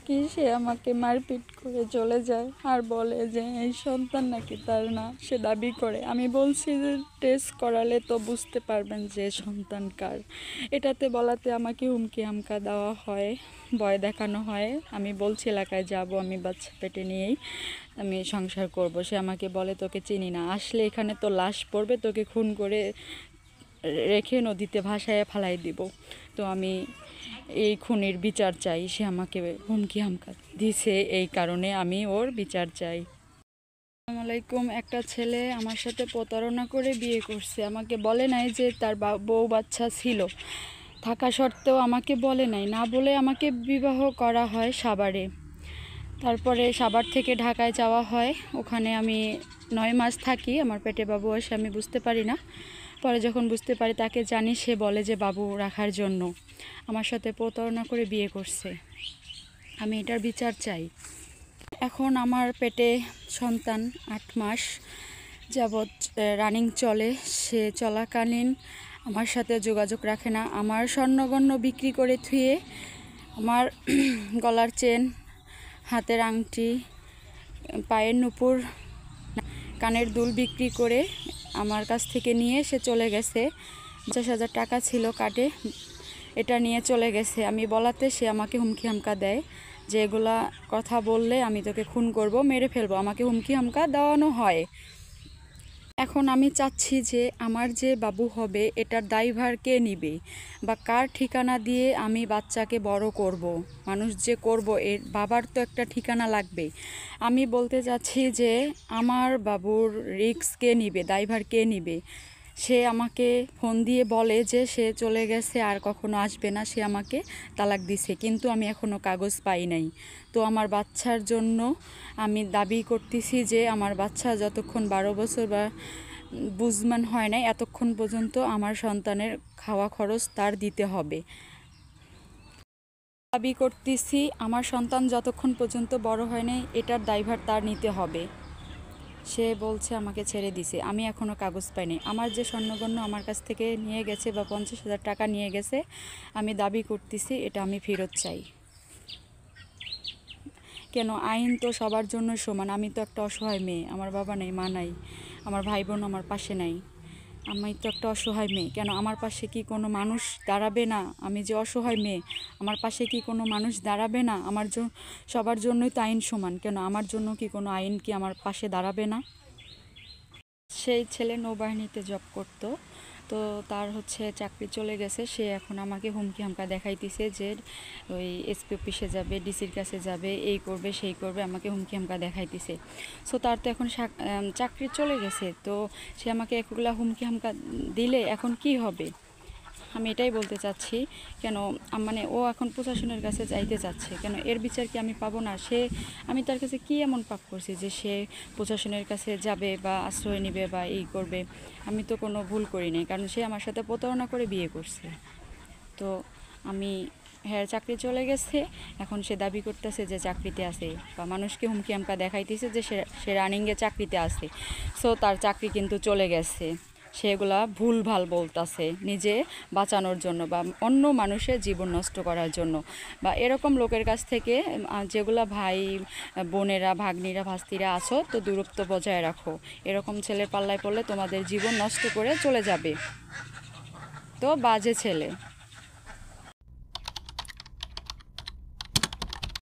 কি সে আমাকে মারপিট করে চলে যায় আর বলে যে এই সন্তান নাকি তার না, সে দাবি করে। আমি বলছি যে টেস্ট করালে তো বুঝতে পারবেন যে সন্তান কার। এটাতে বলাতে আমাকে হুমকি হামকা দেওয়া হয়, ভয় দেখানো হয়। আমি বলছি এলাকায় যাব, আমি বাচ্চা পেটে নিয়েই আমি সংসার করব। সে আমাকে বলে তোকে চিনি না, আসলে এখানে তো লাশ পড়বে, তোকে খুন করে রেখে নদীতে ভাসায় ফালাই দিব। তো আমি এই খুনির বিচার চাই। সে আমাকে হুমকি হামকা দিছে, এই কারণে আমি ওর বিচার চাই। আসসালামু আলাইকুম। একটা ছেলে আমার সাথে প্রতারণা করে বিয়ে করছে, আমাকে বলে নাই যে তার বউ বাচ্চা ছিল, থাকা সত্ত্বেও আমাকে বলে নাই, না বলে আমাকে বিবাহ করা হয় সাভারে। তারপরে সাভার থেকে ঢাকায় যাওয়া হয়, ওখানে আমি 9 মাস থাকি। আমার পেটে বাবু আসে, আমি বুঝতে পারি না। পরে যখন বুঝতে পারি, তাকে জানি, সে বলে যে বাবু রাখার জন্য আমার সাথে প্রতারণা করে বিয়ে করছে। আমি এটার বিচার চাই। এখন আমার পেটে সন্তান 8 মাস যাবৎ রানিং চলে। সে চলাকালীন আমার সাথে যোগাযোগ রাখে না। আমার স্বর্ণগণ্য বিক্রি করে থুয়ে, আমার গলার চেন, হাতের আংটি, পায়ের নুপুর, কানের দুল বিক্রি করে আমার কাছ থেকে নিয়ে সে চলে গেছে। 50,000 টাকা ছিল কার্ডে, এটা নিয়ে চলে গেছে। আমি বলাতে সে আমাকে হুমকি হামকা দেয় যে এগুলা কথা বললে আমি তোকে খুন করব, মেরে ফেলবো। আমাকে হুমকি হামকা দেওয়ানো হয়। এখন আমি চাচ্ছি যে আমার যে বাবু হবে এটার দায়ভার কে নিবে, বা কার ঠিকানা দিয়ে আমি বাচ্চাকে বড় করব। মানুষ যে করব, এর বাবার তো একটা ঠিকানা লাগবে। আমি বলতে চাচ্ছি যে আমার বাবুর রিস্ক কে নিবে, দায়ভার কে নিবে। সে আমাকে ফোন দিয়ে বলে যে সে চলে গেছে, আর কখনো আসবে না, সে আমাকে তালাক দিছে, কিন্তু আমি এখনও কাগজ পাই নাই। তো আমার বাচ্চার জন্য আমি দাবি করতেছি যে আমার বাচ্চা যতক্ষণ 12 বছর বা বুঝমান হয় নাই, এতক্ষণ পর্যন্ত আমার সন্তানের খাওয়া খরচ তার দিতে হবে। দাবি করতেছি আমার সন্তান যতক্ষণ পর্যন্ত বড় হয় নাই, এটার দায়ভার তার নিতে হবে। সে বলছে আমাকে ছেড়ে দিছে, আমি এখনও কাগজ পাইনি। আমার যে স্বর্ণগণ্য আমার কাছ থেকে নিয়ে গেছে বা 50,000 টাকা নিয়ে গেছে, আমি দাবি করতেছি এটা আমি ফেরত চাই। কেন, আইন তো সবার জন্য সমান। আমি তো একটা অসহায় মেয়ে, আমার বাবা নেই, মা নাই, আমার ভাই বোন আমার পাশে নাই। আমি তো একটা অসহায় মেয়ে, কেন আমার পাশে কি কোনো মানুষ দাঁড়াবে না? আমি যে অসহায় মেয়ে, আমার পাশে কি কোনো মানুষ দাঁড়াবে না? সবার জন্যই তো আইন সমান, কেন আমার জন্য কি কোনো আইন কি আমার পাশে দাঁড়াবে না? সেই ছেলে নৌবাহিনীতে জব করতো, তো তার চাকরি চলে গেছে। সে এখন আমাকে হুমকি হামকা দেখাইতেছে যে ওই এসপি অফিসে যাবে, ডিসির কাছে যাবে, এই করবে সেই করবে, আমাকে হুমকি হামকা দেখাইতেছে। সো তার তো এখন চাকরি চলে গেছে, তো সে আমাকে এগুলা হুমকি হামকা দিলে এখন কি হবে? আমি এটাই বলতে চাচ্ছি। কেন মানে ও এখন প্রশাসনের কাছে যাইতে চাচ্ছে, কেন এর বিচার কি আমি পাবো না? আমি তার কাছে কি এমন পাপ করছি যে সে প্রশাসনের কাছে যাবে বা আশ্রয় নেবে বা এই করবে? আমি তো কোনো ভুল করি নাই, কারণ সে আমার সাথে প্রতারণা করে বিয়ে করছে। তো আমি, হ্যাঁ, চাকরি চলে গেছে, এখন সে দাবি করতেছে যে চাকরিতে আছে, বা মানুষকে হুমকি হামকা দেখাইতেছে যে সে রানিংয়ে চাকরিতে আছে। সো তার চাকরি কিন্তু চলে গেছে। সেগুলা ভুলভাল বলতাছে নিজে বাঁচানোর জন্য, বা অন্য মানুষের জীবন নষ্ট করার জন্য, বা এরকম লোকের কাছ থেকে যেগুলা ভাই বোনেরা, ভাগ্নিরা, ভাস্তিরা আছো, তো দূরত্ব বজায় রাখো। এরকম ছেলের পাল্লায় পড়লে তোমাদের জীবন নষ্ট করে চলে যাবে। তো বাজে ছেলে।